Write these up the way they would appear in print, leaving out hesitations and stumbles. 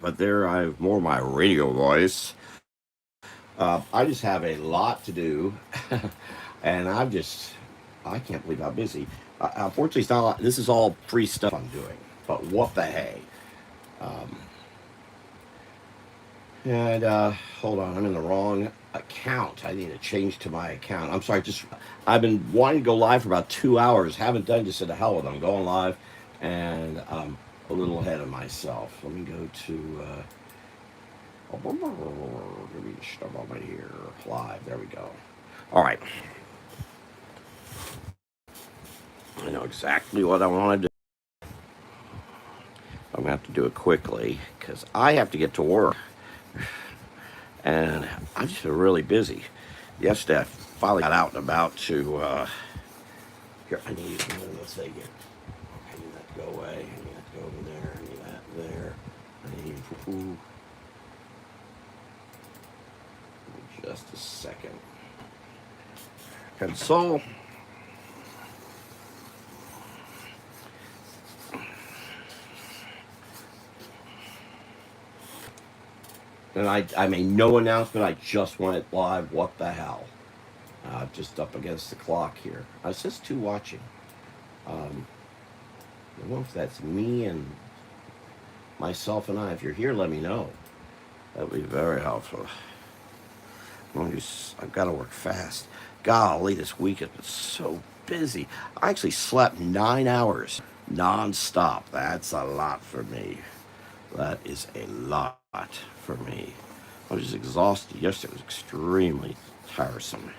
but there I have more of my radio voice. I just have a lot to do, and I can't believe how busy. Unfortunately, it's not. This is all free stuff I'm doing, but what the hey? Um, and hold on, I'm in the wrong account. I need to change to my account. I'm sorry. Just I've been wanting to go live for about 2 hours. Haven't done. Just said the hell with it. I'm going live, and a little ahead of myself. Let me go to. Let me start over here. Live. There we go. All right. I know exactly what I want to do. I'm going to have to do it quickly because I have to get to work. And I just been really busy. Yesterday, I finally got out and about to. Here, I need. Let's say here. I need that to go away. I need that to go over there. I need that there. I need. Just a second. Console. And I made no announcement. I just went live. What the hell? Just up against the clock here. It's just two watching. I don't know if that's me and myself and I. If you're here, let me know. That would be very helpful. I've got to work fast. Golly, this week has been so busy. I actually slept 9 hours non-stop. That's a lot for me. That is a lot for me. I was just exhausted. Yesterday was extremely tiresome.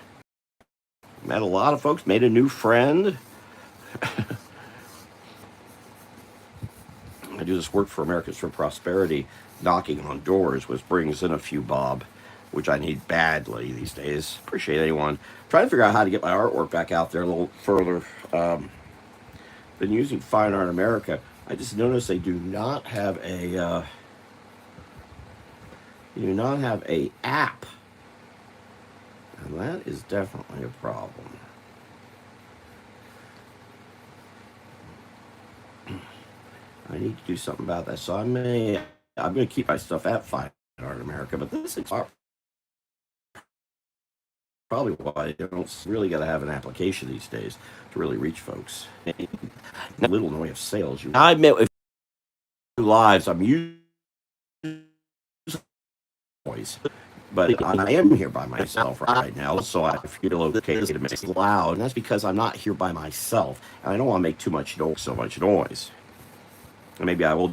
Met a lot of folks, made a new friend. I do this work for Americans for Prosperity, knocking on doors, which brings in a few bob, which I need badly these days. Appreciate anyone. Trying to figure out how to get my artwork back out there a little further. Been using Fine Art America. I just noticed they do not have a app, and that is definitely a problem. I need to do something about that. So I'm going to keep my stuff at Fine Art America, but this is probably why you don't really got to have an application these days to really reach folks. A little in the way of sales. I met with lives. I'm using voice, but I am here by myself right now, so I feel okay to make it loud, and that's because I'm not here by myself, and I don't want to make so much noise. And maybe I will.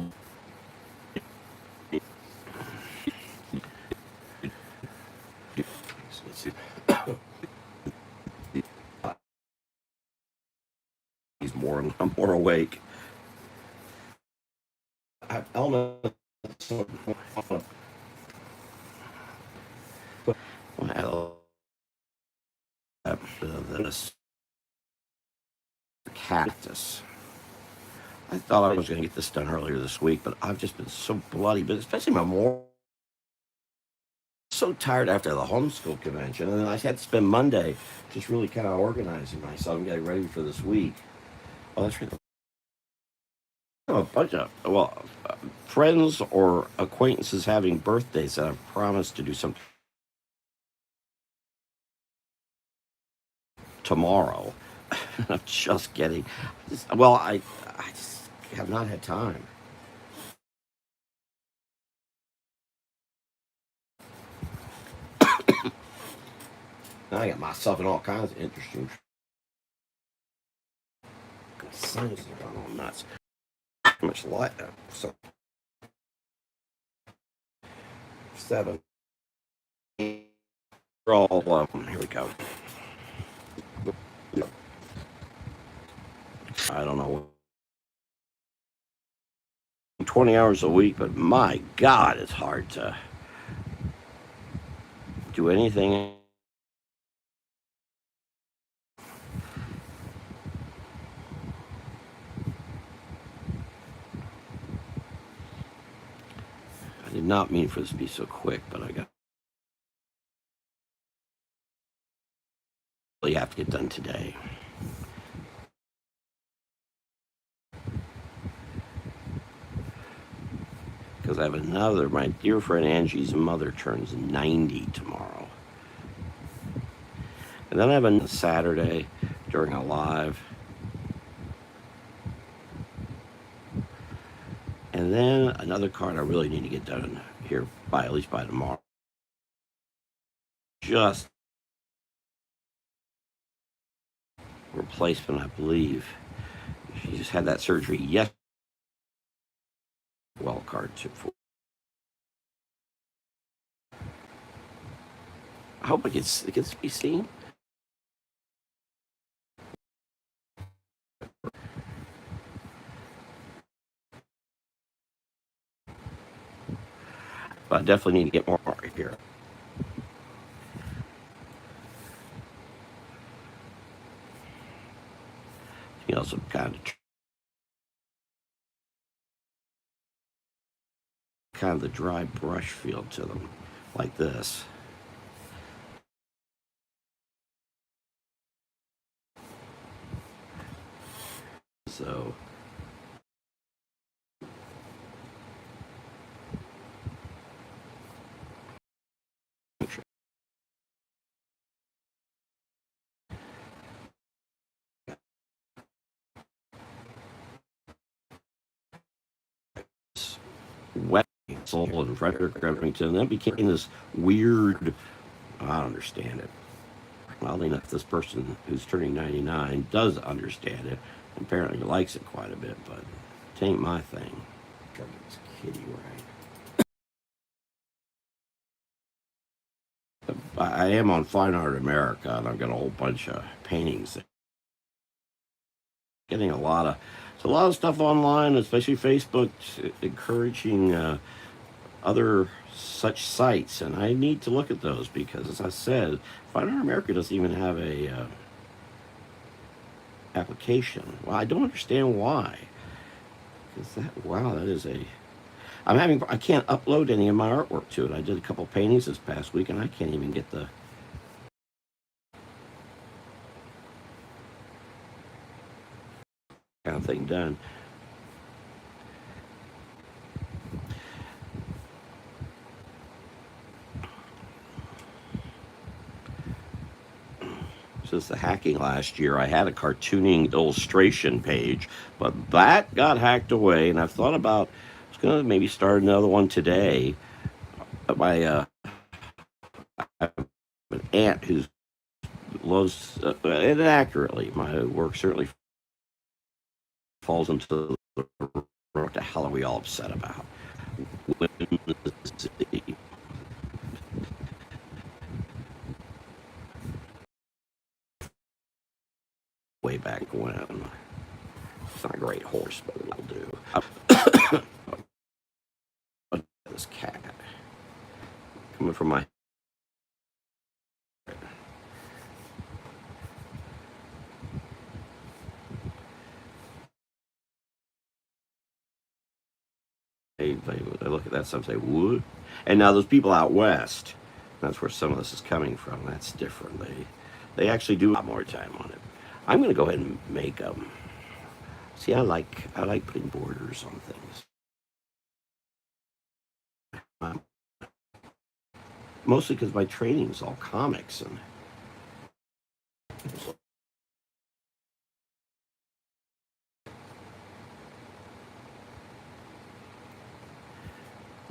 I'm more awake. Elements. This cactus. I thought I was going to get this done earlier this week, but I've just been so bloody busy, especially my morning. So tired after the homeschool convention, and then I had to spend Monday just really kind of organizing myself and getting ready for this week. Oh, that's right. A bunch of friends or acquaintances having birthdays that I've promised to do something tomorrow. I'm just kidding. I just have not had time. I got myself in all kinds of interesting. Sun's going all nuts. Too much light. So 7. All of them. Here we go. I don't know. 20 hours a week, but my God, it's hard to do anything. I did not mean for this to be so quick, but I got really have to get done today. because I have another. My dear friend Angie's mother turns 90 tomorrow. And then I have a Saturday during a live. And then another card I really need to get done here by at least by tomorrow. Just replacement, I believe. She just had that surgery yesterday. Well, card too. I hope it gets to be seen. But I definitely need to get more art here. You know, some kind of the dry brush feel to them, like this. So wet soul and Frederick Remington. That became this weird. I don't understand it. Well, enough, this person who's turning 99 does understand it. Apparently likes it quite a bit, but it ain't my thing. It's kitty right. I am on Fine Art America, and I've got a whole bunch of paintings. Getting a lot of stuff online, especially Facebook, encouraging other such sites, and I need to look at those because, as I said, Fine Art America doesn't even have a application. Well, I don't understand why. Because that is a. I can't upload any of my artwork to it. I did a couple paintings this past week, and I can't even get the. Kind of thing done. Since the hacking last year, I had a cartooning illustration page, but that got hacked away, and I've thought about I was going to maybe start another one today. But my I have an aunt who loves it accurately. My work certainly falls into what the hell are we all upset about? Way back when. It's not a great horse, but it'll do. This cat coming from my. They look at that stuff and say, "What?" And now those people out west, that's where some of this is coming from. That's different. They actually do a lot more time on it. I'm going to go ahead and make them. See, I like putting borders on things. Mostly because my training is all comics and.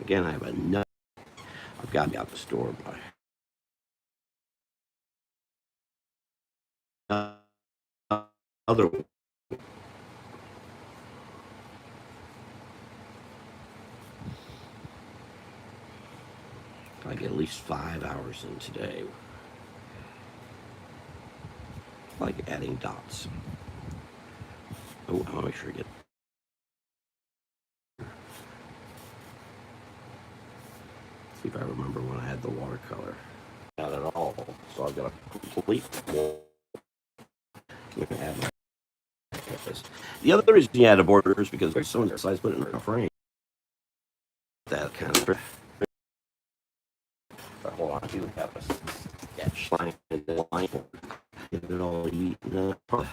Again, I have a nut. I've got to be out the store by other. I get at least 5 hours in today. I like adding dots. Oh, I want to make sure I get. See if I remember when I had the watercolor. Not at all. So I've got a complete wall. The other reason you add a border is because someone decides to put it in a frame. That kind of. But hold on, you have a sketch line and the line. Get it all eaten up. But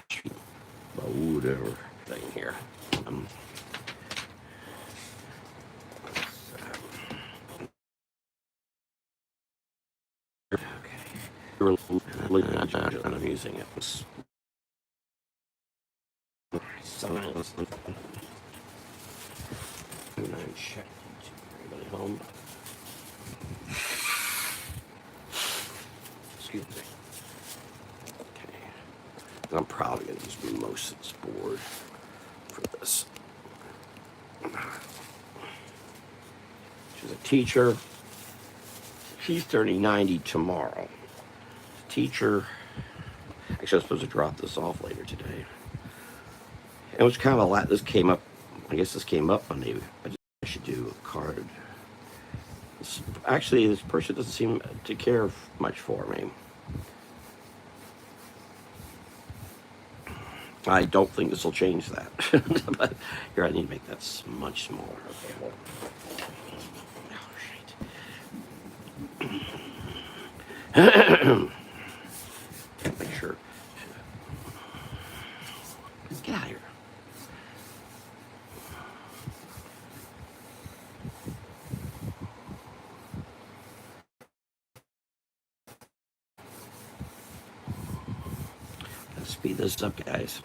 whatever thing here. And I'm using it. Silence. Check. Anybody home? Excuse me. Okay. I'm probably going to use most of this board for this. She's a teacher. She's turning 90 tomorrow. Teacher. Actually, I'm supposed to drop this off later today. It was kind of a lot. This came up. I guess this came up on me. I should do a card. Actually, this person doesn't seem to care much for me. I don't think this will change that. But here, I need to make that much smaller. Okay, well. Oh, shit. Make sure. Get out of here. Let's speed this up, guys.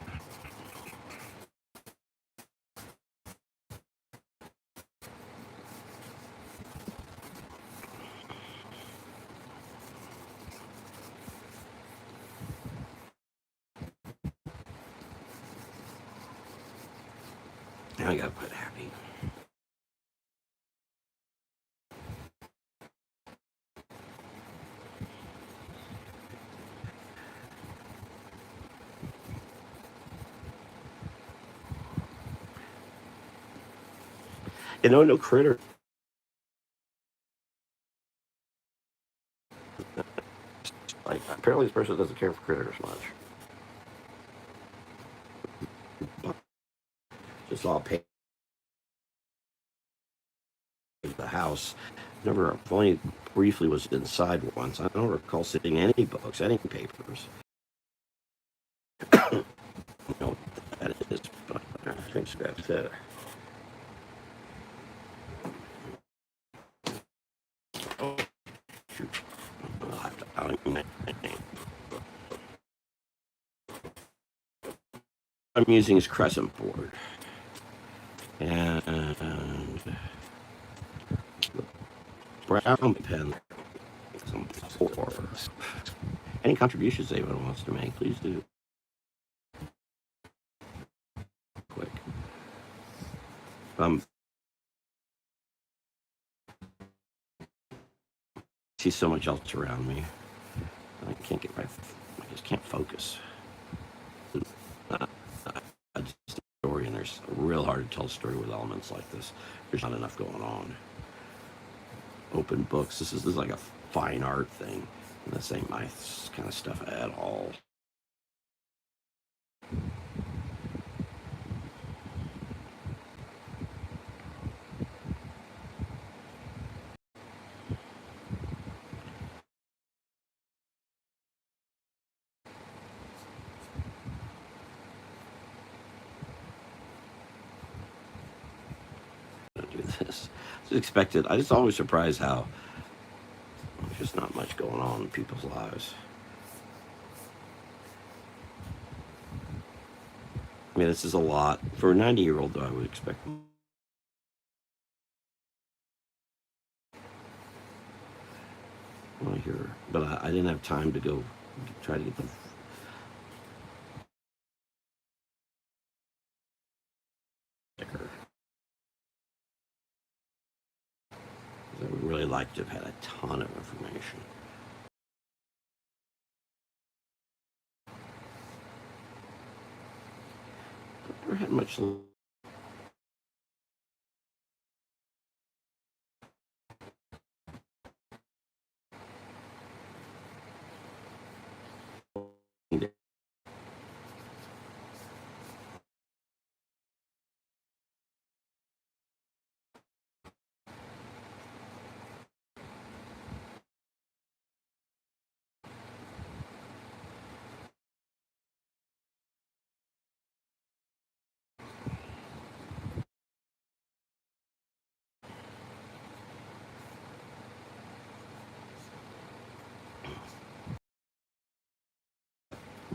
Now I gotta put happy. No critter. Like, apparently this person doesn't care for critters much. Just all paint the house. Never, only briefly was inside once. I don't recall seeing any books, any papers. You know, that is, but I think that's it. Oh, shoot. I'm using his crescent board. And brown pen. Some four. Any contributions anyone wants to make, please do. Quick. See so much else around me. I can't get my. I just can't focus. A story, and there's real hard to tell a story with elements like this. There's not enough going on. Open books. This is like a fine art thing. And this ain't my kind of stuff at all. Do this. It's expected. I just always surprised how there's just not much going on in people's lives. I mean, this is a lot for a 90-year-old. Though I would expect. Well, here, but I didn't have time to go try to get the. Sticker. I would really like to have had a ton of information. Never had much.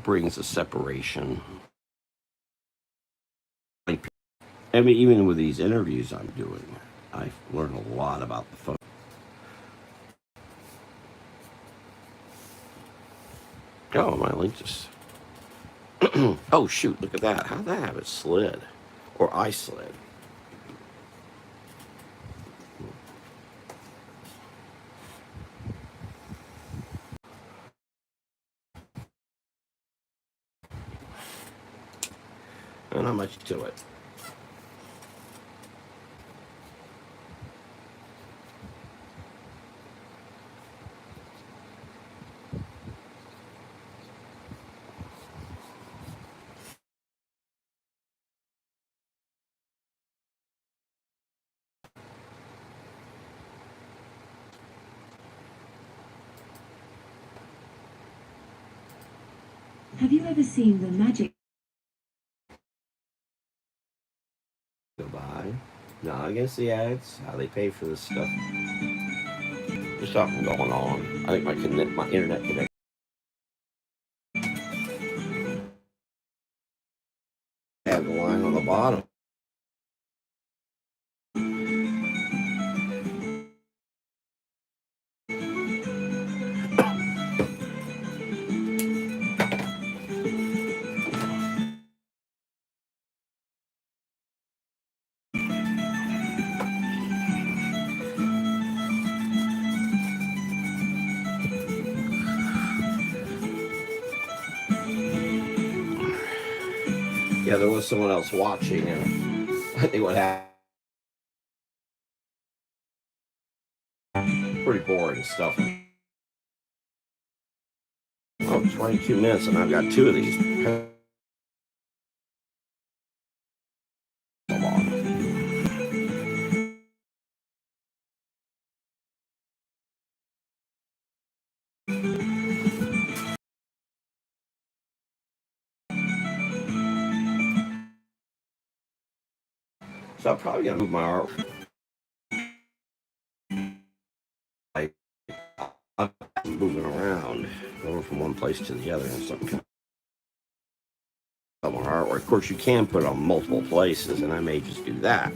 brings a separation. I mean, even with these interviews I'm doing, I've learned a lot about the phone. Oh, my link just. Oh, shoot, look at that. How'd that have it slid? Or I slid. Not much to it. Have you ever seen the magic? Goodbye. Not against the ads, how they pay for this stuff. There's something going on. I think my internet connection. Have the line on the bottom. Yeah, there was someone else watching, and I think what happened. Pretty boring stuff. Oh, 22 minutes, and I've got two of these. Come on. So I'm probably gonna move my art. I'm moving around, going from one place to the other, and something of my artwork. Of course, you can put it on multiple places, and I may just do that,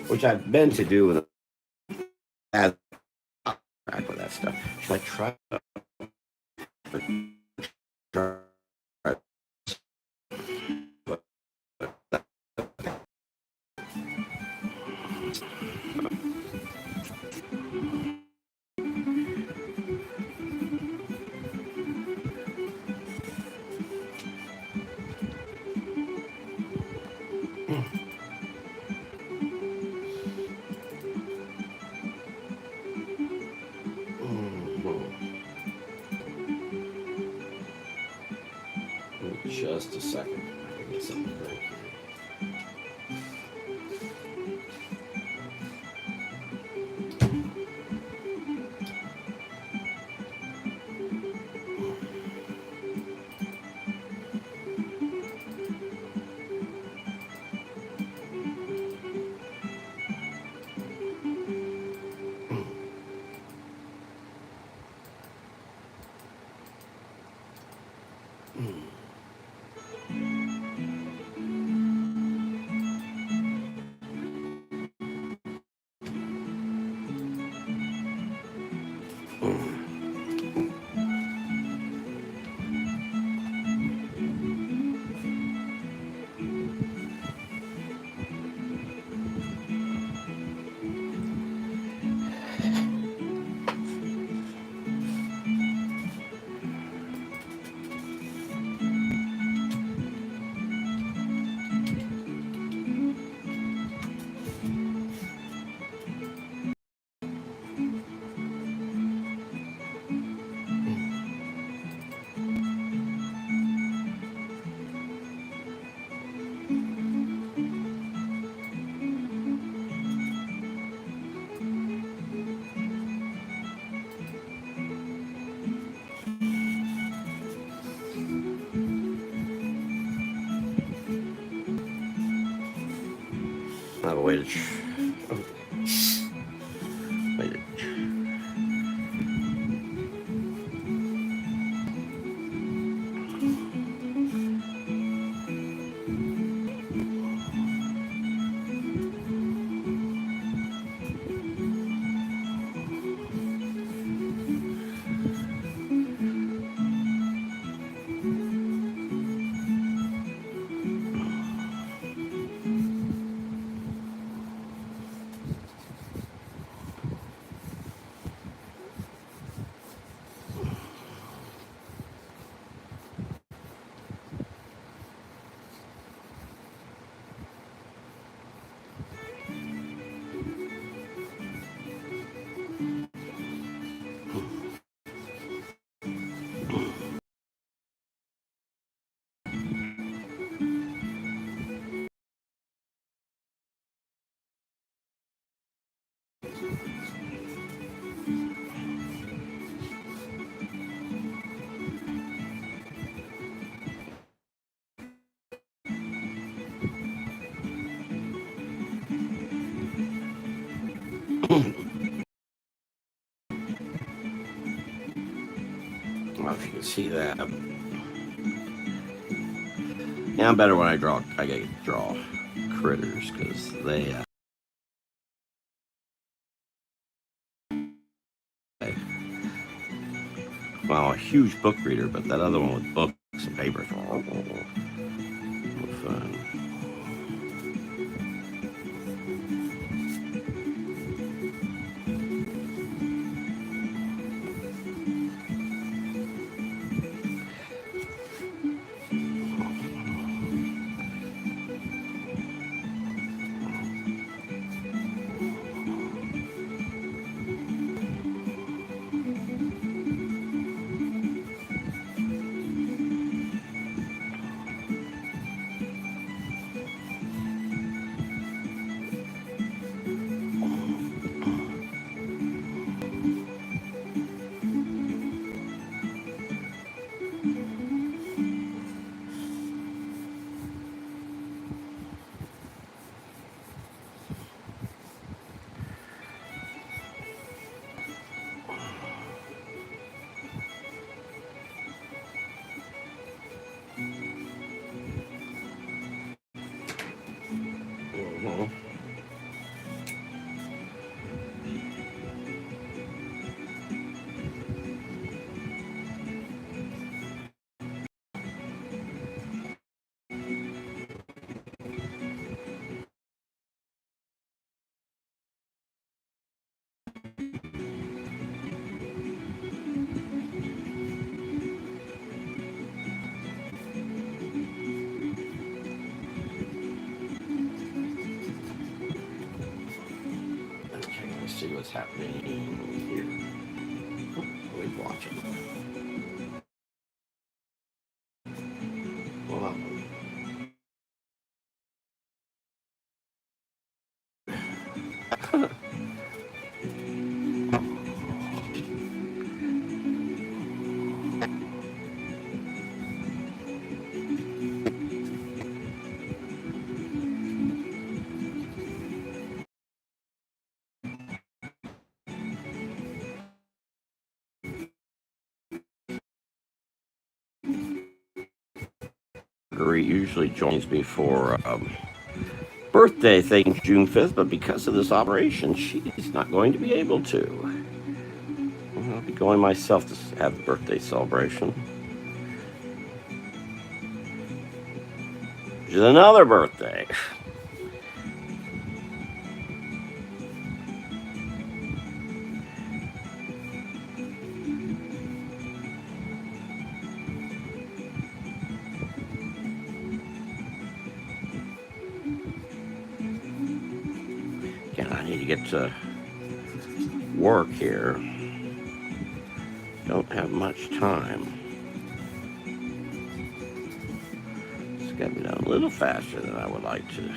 which I've meant to do with that. Back with that stuff. Should I try? Just a second. I can get something to drink. I have a way to. Wait. don't know if you can see that. Yeah, I'm better when I draw. I gotta draw critters because they. Well, a huge book reader, but that other one with books and papers. Fun. Mhm. Okay, let's see what's happening here. Always watching. Well, Marguerite usually joins me for birthday thing June 5th, but because of this operation, she's not going to be able to. I'll be going myself to have the birthday celebration. Which is another birthday. Again, I need to get to work here. Don't have much time. It's got to be done a little faster than I would like to.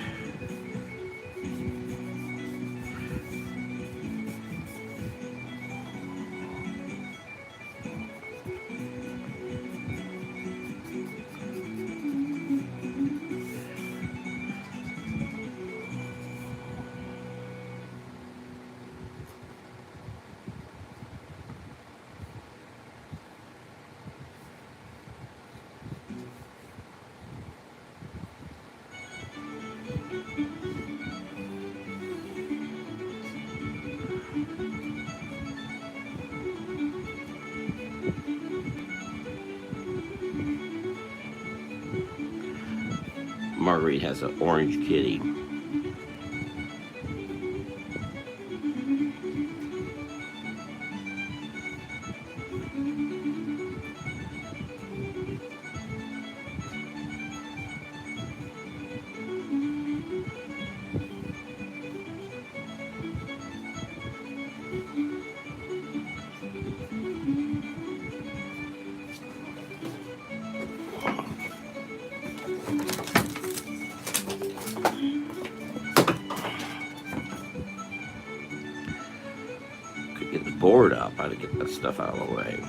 Marguerite has an orange kitty. Could get the board up. I had to get that stuff out of the way.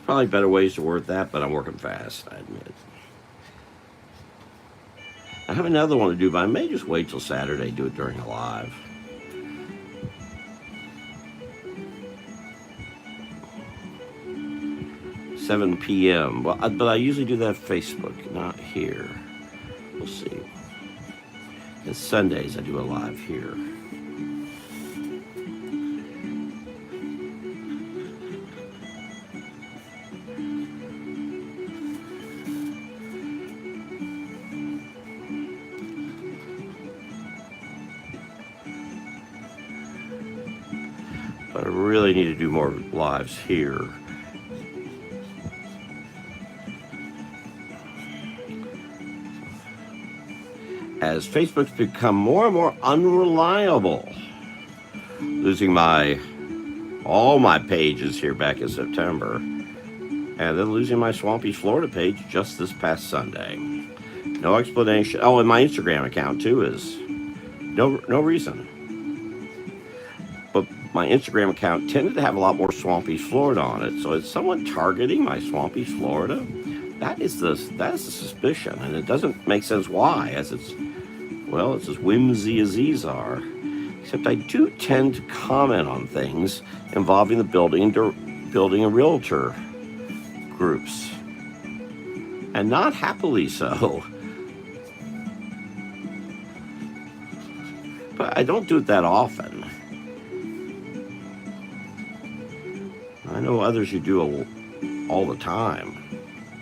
Probably better ways to word that, but I'm working fast, I admit. I have another one to do, but I may just wait till Saturday, do it during a live. 7 p.m. Well, but I usually do that Facebook, not here. We'll see. And Sundays I do a live here. But I really need to do more lives here. As Facebook's become more and more unreliable, losing all my pages here back in September, and then losing my Swampy Florida page just this past Sunday. No explanation. Oh, and my Instagram account too is no reason. But my Instagram account tended to have a lot more Swampy Florida on it. So is someone targeting my Swampy Florida? That is the suspicion, and it doesn't make sense why, as it's as whimsy as these are. Except I do tend to comment on things involving the building and realtor groups, and not happily so. But I don't do it that often. I know others who do all the time.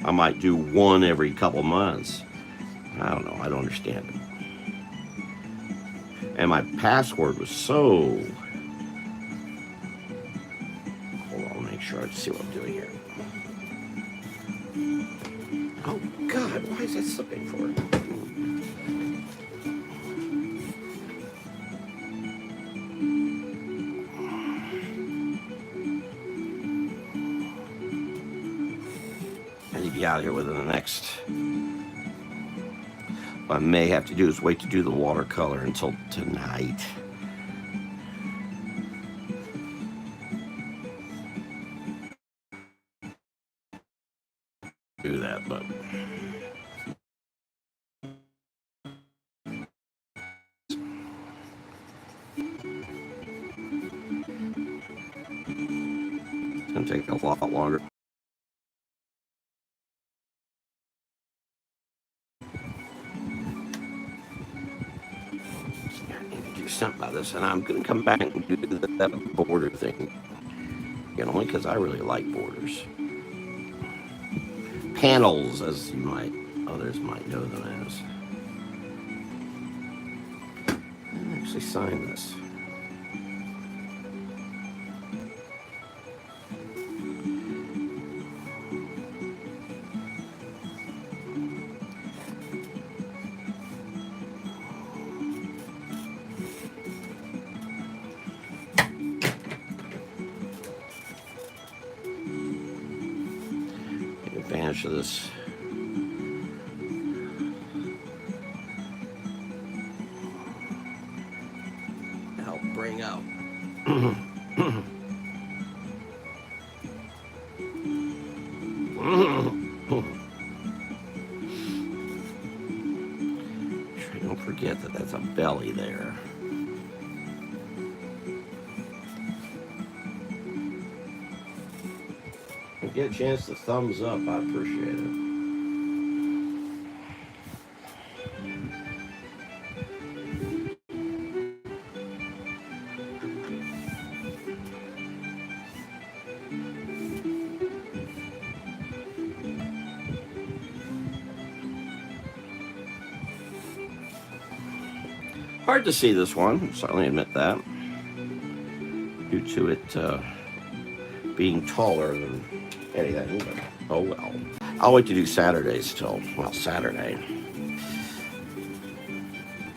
I might do one every couple months. I don't know. I don't understand it. And my password was so... Hold on, make sure I see what I'm doing here. Oh, God, why is that slipping for it? I need to be out of here within the next... What I may have to do is wait to do the watercolor until tonight. Do that, but it's gonna take a lot longer. Something about this, and I'm going to come back and do that border thing, only because I really like borders. Panels, as others might know them as. I actually signed this. Advantage of this. Help bring out. Don't forget that that's a belly there. Get a chance to thumbs up, I appreciate it. Hard to see this one, certainly admit that, due to it being taller than anything, but oh well. I'll wait to do Saturdays till, Saturday.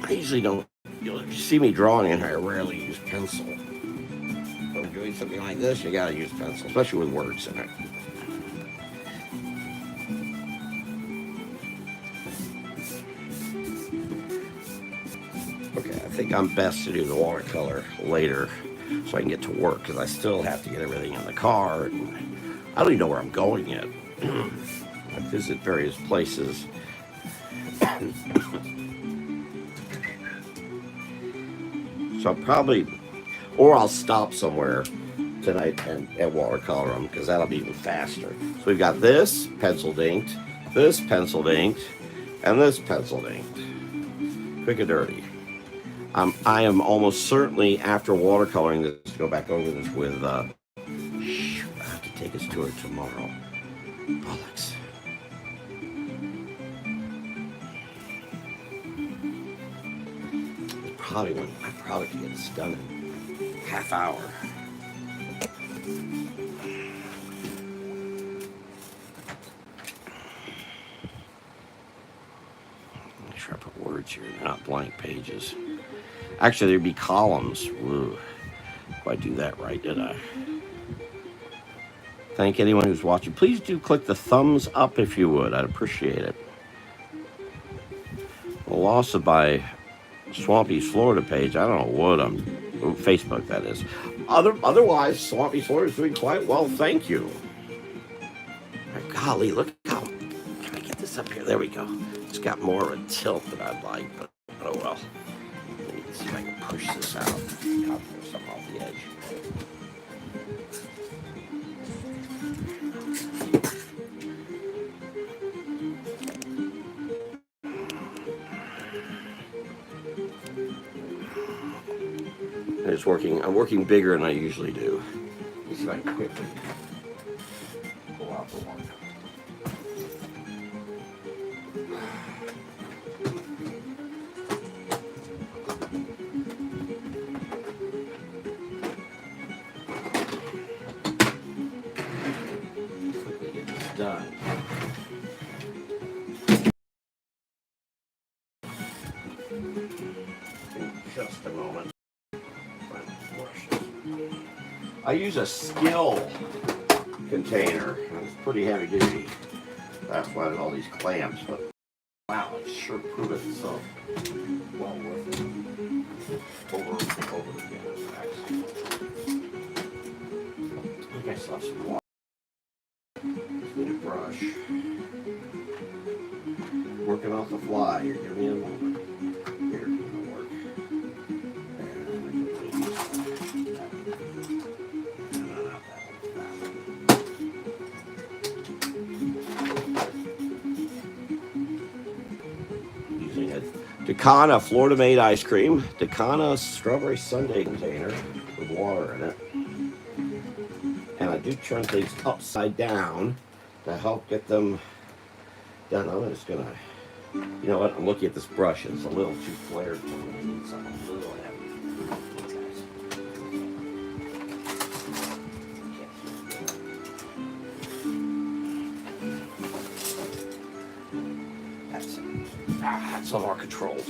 I usually don't, if you see me drawing in here, I rarely use pencil. If I'm doing something like this, you gotta use pencil, especially with words in it. Okay, I think I'm best to do the watercolor later so I can get to work, because I still have to get everything in the car and I don't even know where I'm going yet. I visit various places. So I'll probably, or I'll stop somewhere tonight and watercolor them because that'll be even faster. So we've got this pencil inked, this pencil inked, and this pencil inked. Quick and dirty. I am almost certainly after watercoloring this to go back over this with. I have to take us to her tomorrow. Bollocks. I probably can get this done in half hour. Make sure I put words here, not blank pages. Actually, there'd be columns. Ooh, if I do that right, did I? Thank anyone who's watching. Please do click the thumbs up if you would. I'd appreciate it. The loss of my Swampy's Florida page. I don't know what I'm. Facebook, that is. Otherwise, Swampy's Florida is doing quite well. Thank you. Golly, look how. Can I get this up here? There we go. It's got more of a tilt than I'd like, but oh well. Let me see if I can push this out. I'll throw something off the edge. It's working. I'm working bigger than I usually do. Let me see if I can quickly pull out the one. Quickly get this done. In just a moment. I use a skill container. It's pretty heavy duty. That's why there's all these clamps, but wow, it's sure proven itself well worth it. Over again. I think I still have some water. Just need a brush. Working off the fly. Here, give me a moment. Here, it'll work. Dakana Florida made ice cream, Dakana strawberry sundae container with water in it. And I do turn things upside down to help get them done. I'm just gonna, you know what? I'm looking at this brush. It's a little too flared for me. I need something a little heavy. That's a little more controlled.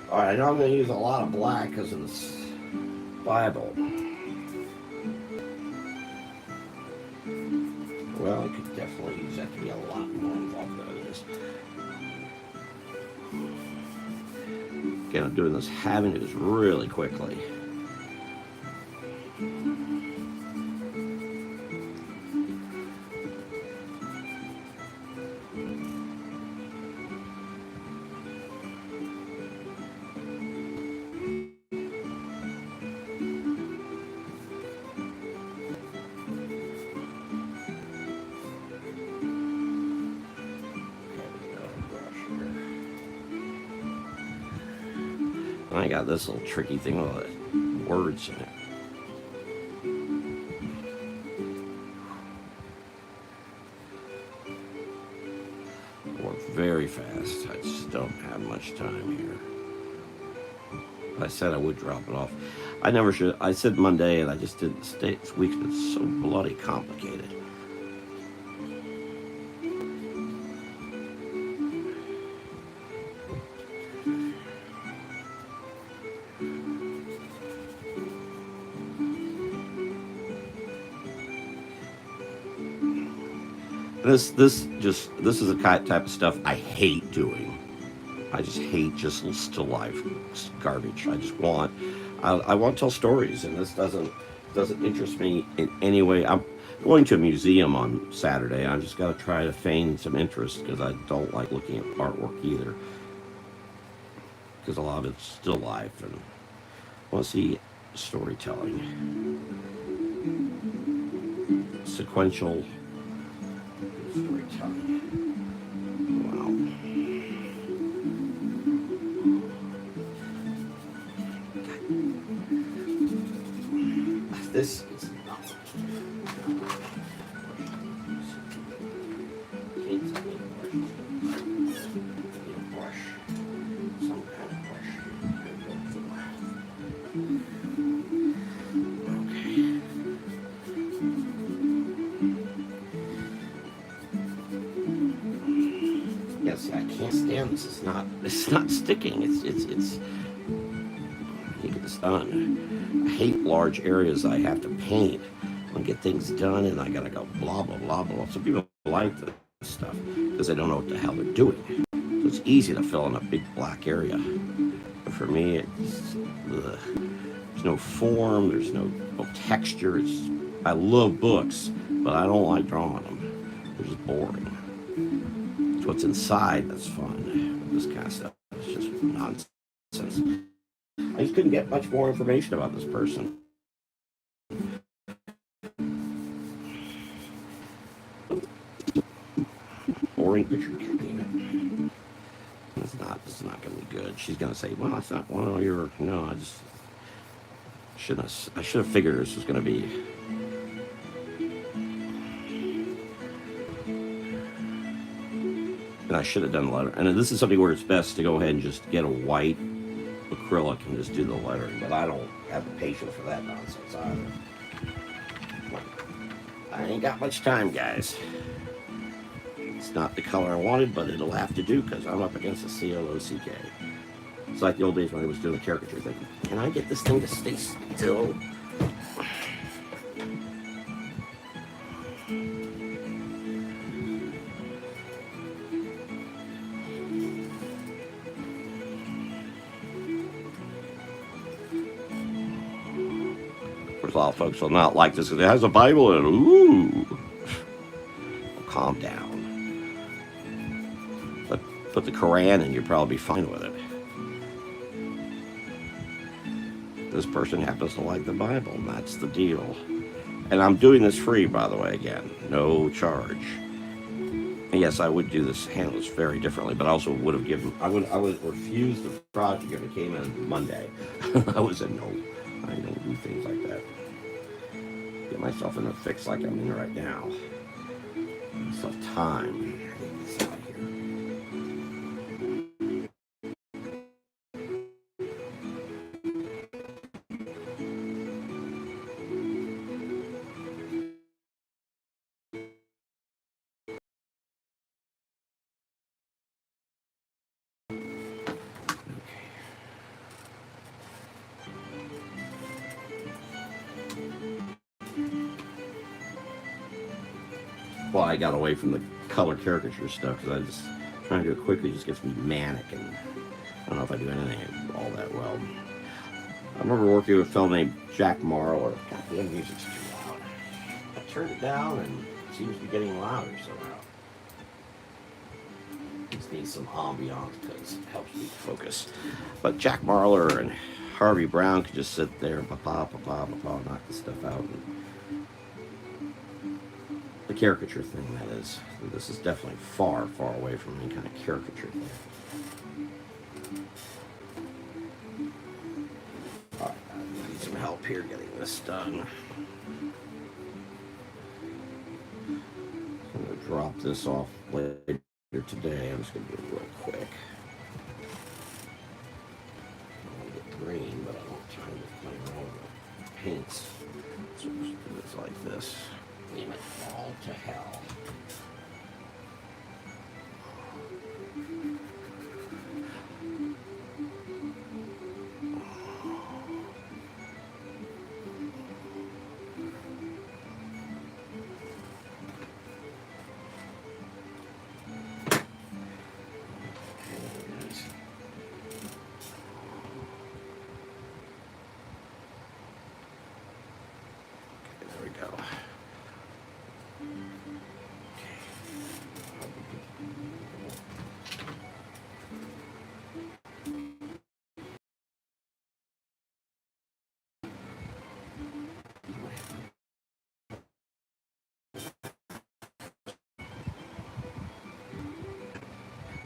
Alright, I know I'm going to use a lot of black because of this Bible. Well, I could definitely use that to be a lot more involved than it is. Again, I'm doing this, having to do this really quickly. I got this little tricky thing with words in it. I work very fast. I just don't have much time here. I said I would drop it off. I never should. I said Monday, and I just didn't stay. This week's been so bloody complicated. This is the type of stuff I hate doing. I just hate just still life garbage. I want to tell stories, and this doesn't. doesn't interest me in any way. I'm going to a museum on Saturday. I just got to try to feign some interest because I don't like looking at artwork either. Because a lot of it's still life, and I want to see storytelling, sequential storytelling. Wow. This is not. Brush. Some kind of brush. Okay. Yes, I can't stand this. It's not sticking. It's you get this done. I hate large areas I have to paint. I get things done and I gotta go blah blah blah blah. Some people like this stuff because they don't know what the hell they're doing. So it's easy to fill in a big black area. But for me, there's no form, there's no texture. I love books, but I don't like drawing them. They're just boring. It's what's inside that's fun. This kind of stuff is just nonsense. I just couldn't get much more information about this person. Boring picture. It's not going to be good. She's going to say, well, it's not one of your, no, I should have figured this was going to be. And I should have done the letter. And this is something where it's best to go ahead and just get a white acrylic and just do the lettering. But I don't have the patience for that nonsense either. I ain't got much time, guys. It's not the color I wanted, but it'll have to do because I'm up against a CLOCK. It's like the old days when I was doing the caricature thing. Can I get this thing to stay still? Of course, a lot of folks will not like this because it has a Bible in it. Ooh. Well, calm down. Put the Quran and you'll probably be fine with it. This person happens to like the Bible, and that's the deal. And I'm doing this free, by the way, again. No charge. And yes, I would do this, handle this very differently, but I also would have given, I would refuse the project if it came in Monday. I was a no. I don't do things like that. Get myself in a fix like I'm in right now. Give myself time. Well, I got away from the color caricature stuff because I just trying to do it quickly just gets me manic, and I don't know if I do anything all that well. I remember working with a fellow named Jack Marler. God, the music's too loud. I turned it down and it seems to be getting louder somehow. Just needs some ambiance because it helps me focus. But Jack Marler and Harvey Brown could just sit there and knock this stuff out. And the caricature thing, that is. This is definitely far, far away from any kind of caricature thing. Alright, I need some help here getting this done. I'm going to drop this off later today. I'm just going to do it real quick. I want to get green, but I don't have time to play around with the paints. So we'll just do this like this. Name it all to hell. we go.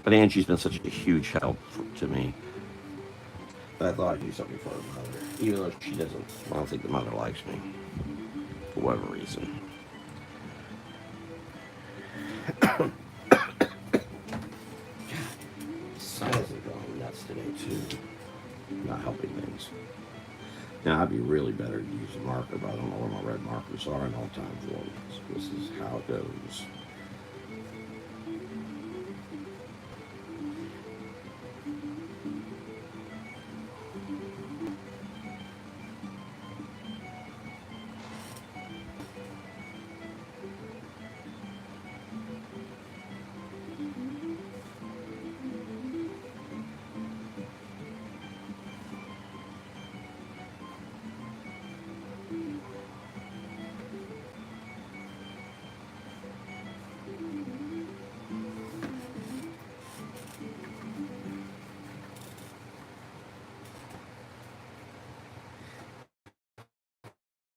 But Angie's been such a huge help to me. But I thought I'd do something for her mother, even though she doesn't. I don't think the mother likes me for whatever reason. Sinus is going nuts today too. Not helping things. Now I'd be really better to use a marker, but I don't know where my red markers are in all time drawings. This is how it goes.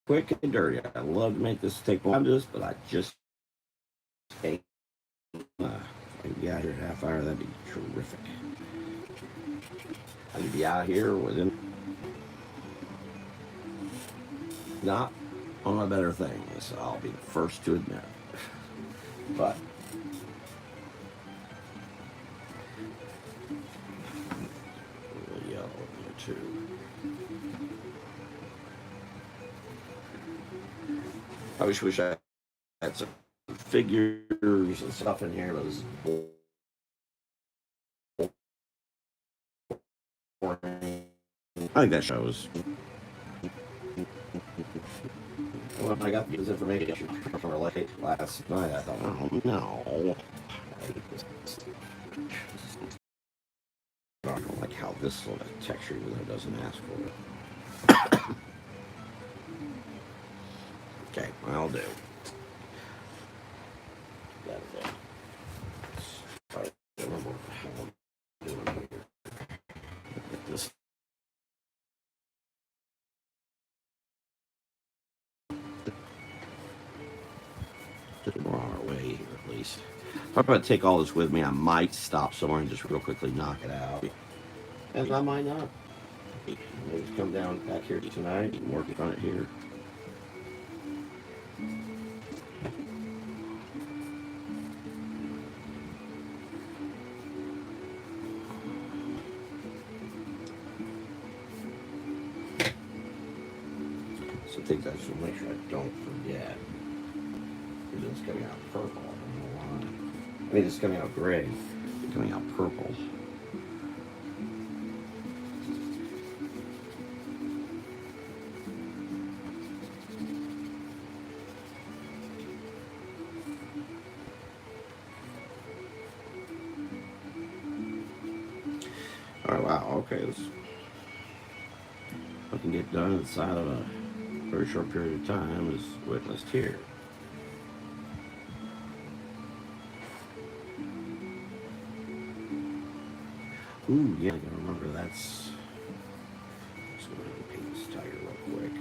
Quick and dirty. I love to make this take more time, but I just can't. If I could be out here in a half hour, that'd be terrific. I could be out here within not on a better things. I'll be the first to admit. But a little yellow in there too. I wish I had some figures and stuff in here, but it's boring. I think that shows. When I got this information from her last night, I thought, oh no. I don't like how this sort of texture even though it doesn't ask for it. Okay, I'll do. That's it. I don't remember what the hell I'm doing here. This. We're on our way here at least. If I'm going to take all this with me, I might stop somewhere and just real quickly knock it out. And I might not. Maybe just come down back here tonight and work on it here. Some things I just want to make sure I don't forget. Because it's coming out purple. I don't know why. I mean, it's coming out gray. It's coming out purple. Oh wow, okay, this I can get done inside of a very short period of time is witnessed here. Ooh, yeah, I gotta remember that's. Just go ahead and paint this tiger real quick.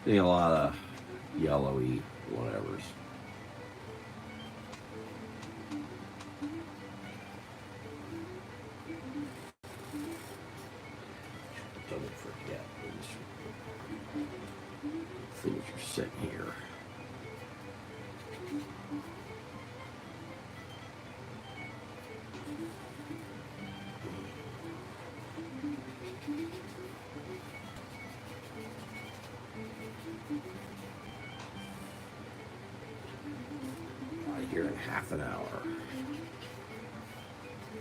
Getting a lot of yellowy whatevers. Don't forget these things are sitting here. here in half an hour.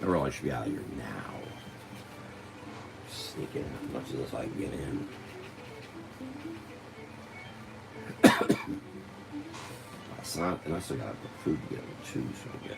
I really should be out of here now. Sneak in as much as I can get in. It's not, and I still got the food to get too, so I get.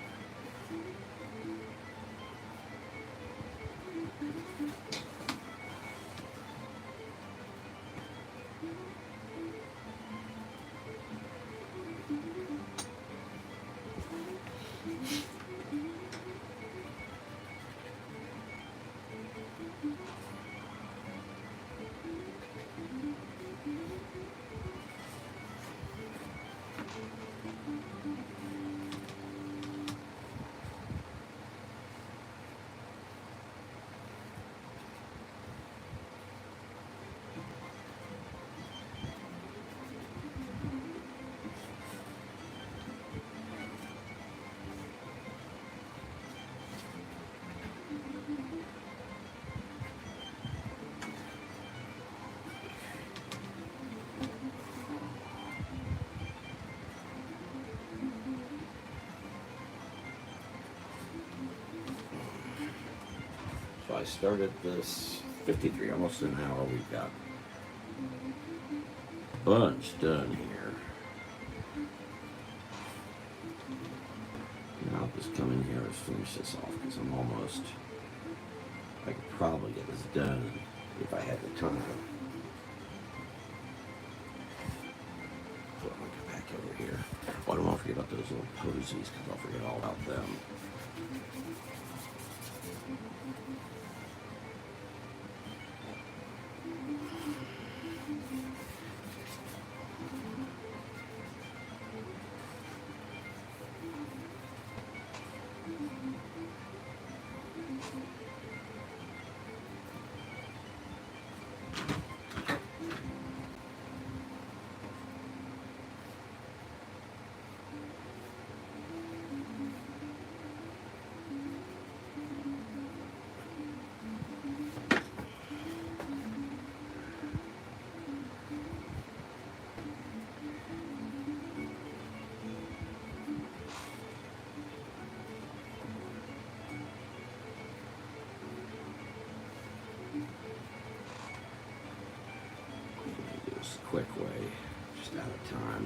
So I started this 53, almost an hour. We've got a bunch done here. Now I'll just come in here and finish this off because I'm almost, I could probably get this done if I had the time. So I'm going to get back over here. Oh, I don't want to forget about those little posies because I'll forget all about them. Quick way, just out of time.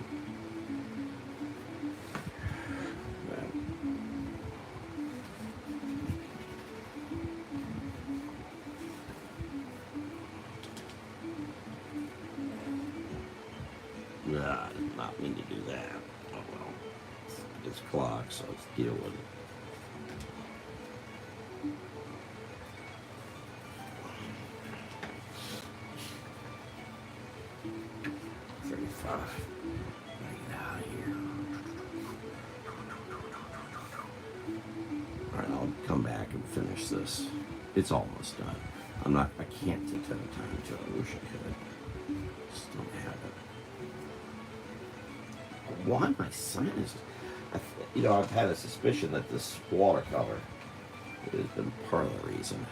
I did not mean to do that. Oh well, it's clock, so let's deal with it. Get out of here. Alright, I'll come back and finish this. It's almost done. I can't take the time to. I wish I could. Just don't have it. Why my sinus? I've had a suspicion that this watercolor has been part of the reason.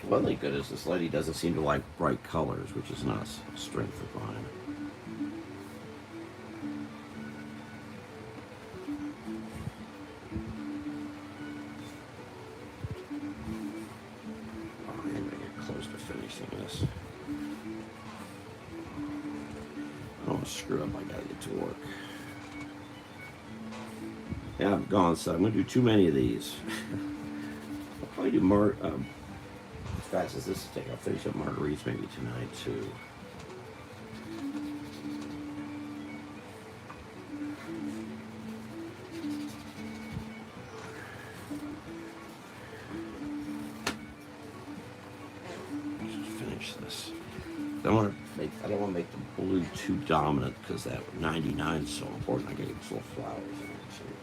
One thing good is this lady doesn't seem to like bright colors, which is not a strength of mine. Oh, I'm gonna get close to finishing this. I don't want to screw up. I gotta get to work. Yeah, I'm gone, so I'm gonna do too many of these. I'll probably do more. As fast as this is taking, I'll finish up margaritas maybe tonight too. Just finish this. I don't want to make the blue too dominant because that 99 is so important. I gotta get these little flowers in there too.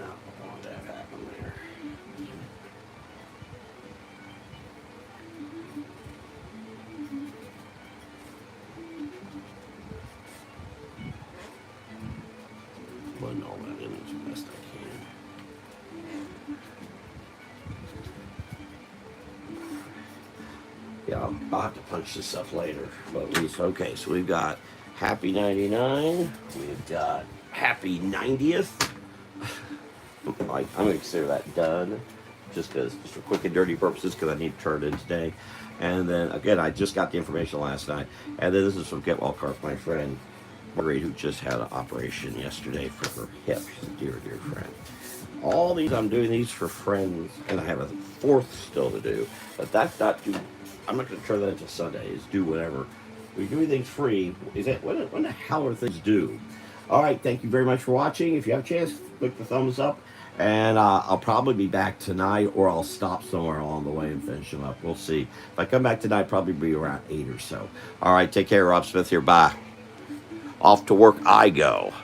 I want that happen there. Blend all that in as best I can. Yeah, I'll have to punch this up later. But at least, okay, so we've got Happy 99. We've got Happy 90th. I'm going to consider that done. Just for quick and dirty purposes, because I need to turn it in today. And then, again, I just got the information last night. And then this is from Get Well Carp, my friend Marguerite, who just had an operation yesterday for her hip. She's a dear, dear friend. All these, I'm doing these for friends, and I have a fourth still to do. But that's not due. I'm not going to turn that into Sunday. It's due whenever. We do things free. Is that when the hell are things due? All right, thank you very much for watching. If you have a chance, click the thumbs up. And I'll probably be back tonight, or I'll stop somewhere along the way and finish them up. We'll see. If I come back tonight, probably be around 8 or so. All right, take care. Rob Smith here. Bye. Off to work I go.